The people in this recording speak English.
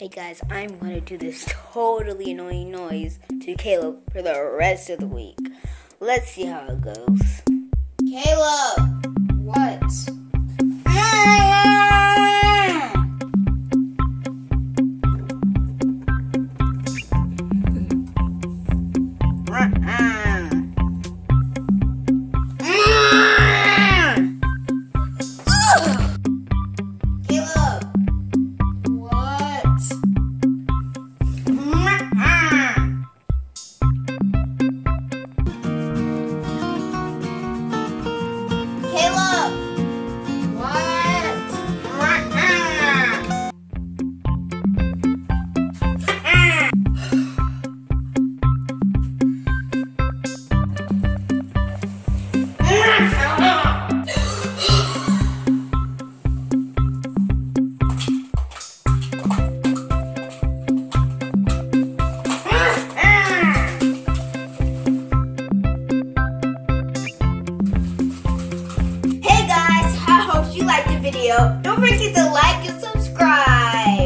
Hey guys, I'm going to do this totally annoying noise to Caleb for the rest of the week. Let's see how it goes. Caleb! What? Caleb! What? Caleb! Hey guys, I hope you liked the video. Don't forget to like and subscribe.